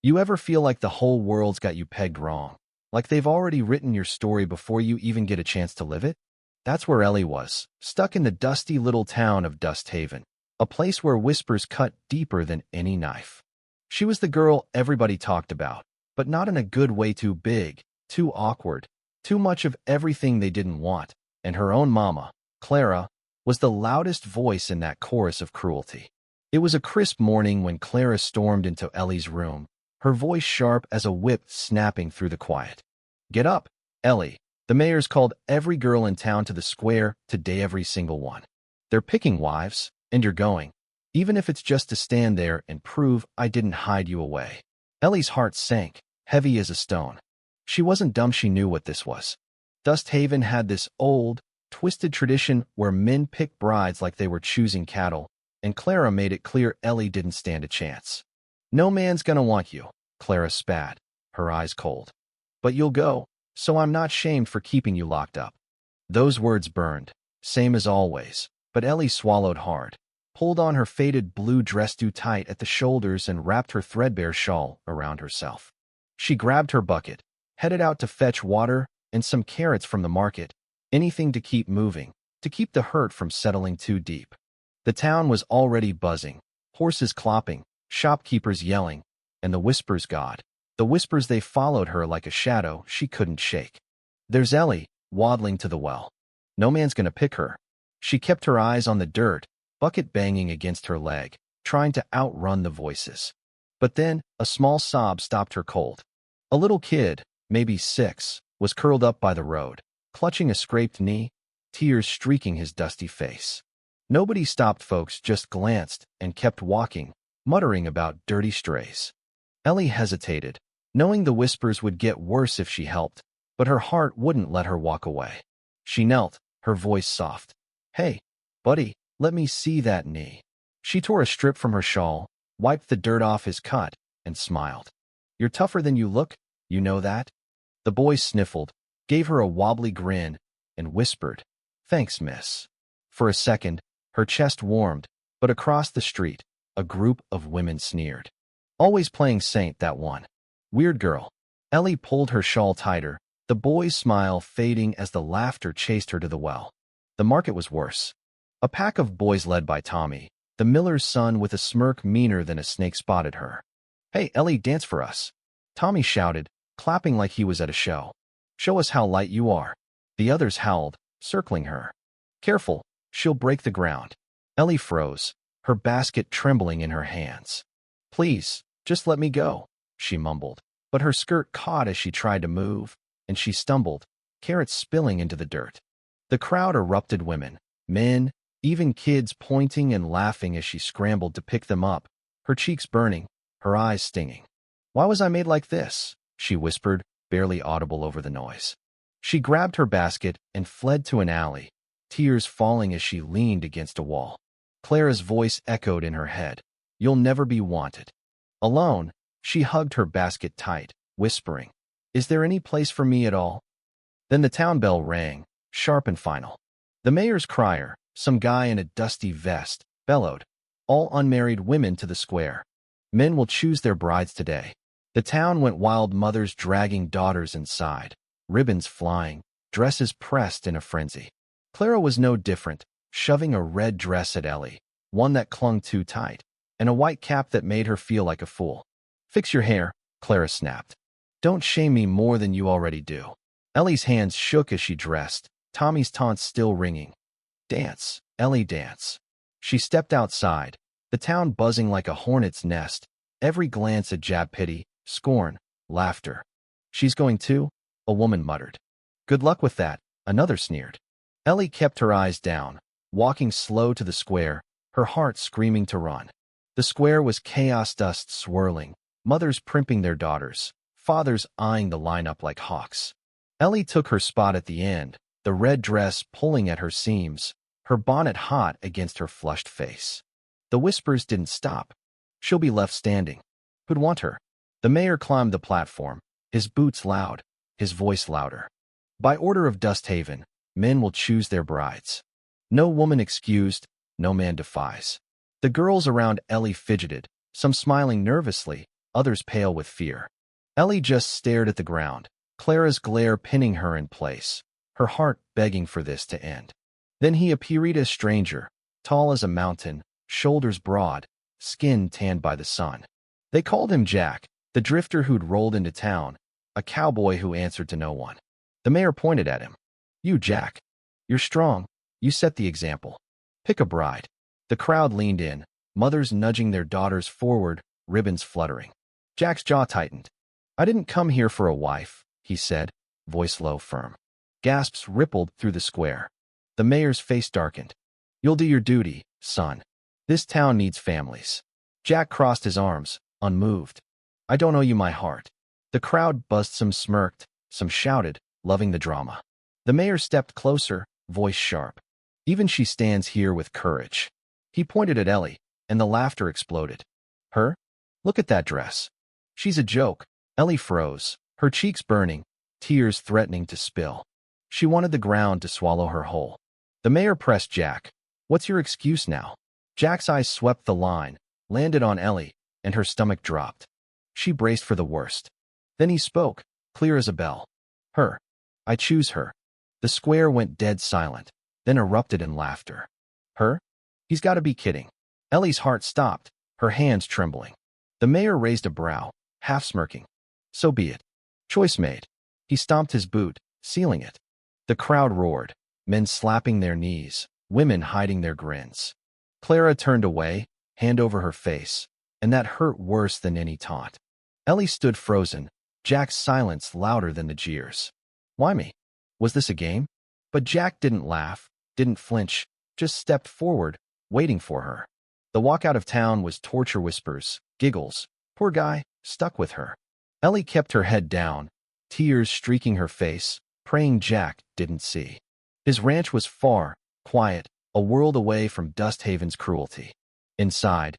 You ever feel like the whole world's got you pegged wrong? Like they've already written your story before you even get a chance to live it? That's where Ellie was, stuck in the dusty little town of Dust Haven, a place where whispers cut deeper than any knife. She was the girl everybody talked about, but not in a good way. Too big, too awkward, too much of everything they didn't want, and her own mama, Clara, was the loudest voice in that chorus of cruelty. It was a crisp morning when Clara stormed into Ellie's room, her voice sharp as a whip snapping through the quiet. "Get up, Ellie. The mayor's called every girl in town to the square today, every single one. They're picking wives, and you're going, even if it's just to stand there and prove I didn't hide you away." Ellie's heart sank, heavy as a stone. She wasn't dumb, she knew what this was. Dust Haven had this old, twisted tradition where men picked brides like they were choosing cattle, and Clara made it clear Ellie didn't stand a chance. "No man's gonna want you," Clara spat, her eyes cold. "But you'll go, so I'm not shamed for keeping you locked up." Those words burned, same as always, but Ellie swallowed hard, pulled on her faded blue dress too tight at the shoulders and wrapped her threadbare shawl around herself. She grabbed her bucket, headed out to fetch water and some carrots from the market, anything to keep moving, to keep the hurt from settling too deep. The town was already buzzing, horses clopping, shopkeepers yelling, and the whispers, God, the whispers, they followed her like a shadow she couldn't shake. "There's Ellie, waddling to the well. No man's gonna pick her." She kept her eyes on the dirt, bucket banging against her leg, trying to outrun the voices. But then, a small sob stopped her cold. A little kid, maybe 6, was curled up by the road, clutching a scraped knee, tears streaking his dusty face. Nobody stopped, folks just glanced and kept walking, muttering about dirty strays. Ellie hesitated, knowing the whispers would get worse if she helped, but her heart wouldn't let her walk away. She knelt, her voice soft. "Hey, buddy, let me see that knee." She tore a strip from her shawl, wiped the dirt off his cut, and smiled. "You're tougher than you look, you know that?" The boy sniffled, gave her a wobbly grin, and whispered, "Thanks, miss." For a second, her chest warmed, but across the street, a group of women sneered. "Always playing saint, that one. Weird girl." Ellie pulled her shawl tighter, the boy's smile fading as the laughter chased her to the well. The market was worse. A pack of boys led by Tommy, the miller's son, with a smirk meaner than a snake, spotted her. "Hey, Ellie, dance for us," Tommy shouted, clapping like he was at a show. "Show us how light you are." The others howled, circling her. "Careful, she'll break the ground." Ellie froze, her basket trembling in her hands. "Please, just let me go," she mumbled, but her skirt caught as she tried to move, and she stumbled, carrots spilling into the dirt. The crowd erupted, women, men, even kids pointing and laughing as she scrambled to pick them up, her cheeks burning, her eyes stinging. "Why was I made like this?" she whispered, barely audible over the noise. She grabbed her basket and fled to an alley, tears falling as she leaned against a wall. Clara's voice echoed in her head. "You'll never be wanted." Alone, she hugged her basket tight, whispering, "Is there any place for me at all?" Then the town bell rang, sharp and final. The mayor's crier, some guy in a dusty vest, bellowed, "All unmarried women to the square. Men will choose their brides today." The town went wild, mothers dragging daughters inside, ribbons flying, dresses pressed in a frenzy. Clara was no different, shoving a red dress at Ellie, one that clung too tight, and a white cap that made her feel like a fool. "Fix your hair," Clara snapped. "Don't shame me more than you already do." Ellie's hands shook as she dressed, Tommy's taunts still ringing. "Dance, Ellie, dance." She stepped outside, the town buzzing like a hornet's nest, every glance a jab, pity, scorn, laughter. "She's going too," a woman muttered. "Good luck with that," another sneered. Ellie kept her eyes down, walking slow to the square, her heart screaming to run. The square was chaos, dust swirling, mothers primping their daughters, fathers eyeing the lineup like hawks. Ellie took her spot at the end, the red dress pulling at her seams, her bonnet hot against her flushed face. The whispers didn't stop. "She'll be left standing. Who'd want her?" The mayor climbed the platform, his boots loud, his voice louder. "By order of Dust Haven, men will choose their brides. No woman excused, no man defies." The girls around Ellie fidgeted, some smiling nervously, others pale with fear. Ellie just stared at the ground, Clara's glare pinning her in place, her heart begging for this to end. Then he appeared, a stranger, tall as a mountain, shoulders broad, skin tanned by the sun. They called him Jack, the drifter who'd rolled into town, a cowboy who answered to no one. The mayor pointed at him. "You, Jack. You're strong. You set the example. Pick a bride." The crowd leaned in, mothers nudging their daughters forward, ribbons fluttering. Jack's jaw tightened. "I didn't come here for a wife," he said, voice low, firm. Gasps rippled through the square. The mayor's face darkened. "You'll do your duty, son. This town needs families." Jack crossed his arms, unmoved. "I don't owe you my heart." The crowd buzzed, some smirked, some shouted, loving the drama. The mayor stepped closer, voice sharp. "Even she stands here with courage." He pointed at Ellie, and the laughter exploded. "Her? Look at that dress. She's a joke." Ellie froze, her cheeks burning, tears threatening to spill. She wanted the ground to swallow her whole. The mayor pressed Jack. "What's your excuse now?" Jack's eyes swept the line, landed on Ellie, and her stomach dropped. She braced for the worst. Then he spoke, clear as a bell. "Her. I choose her." The square went dead silent, then erupted in laughter. "Her? He's got to be kidding." Ellie's heart stopped, her hands trembling. The mayor raised a brow, half smirking. "So be it. Choice made." He stomped his boot, sealing it. The crowd roared, men slapping their knees, women hiding their grins. Clara turned away, hand over her face, and that hurt worse than any taunt. Ellie stood frozen, Jack's silence louder than the jeers. "Why me? Was this a game?" But Jack didn't laugh, didn't flinch, just stepped forward, waiting for her. The walk out of town was torture whispers, giggles. Poor guy, stuck with her. Ellie kept her head down, tears streaking her face, praying Jack didn't see. His ranch was far, quiet, a world away from Dust Haven's cruelty. Inside,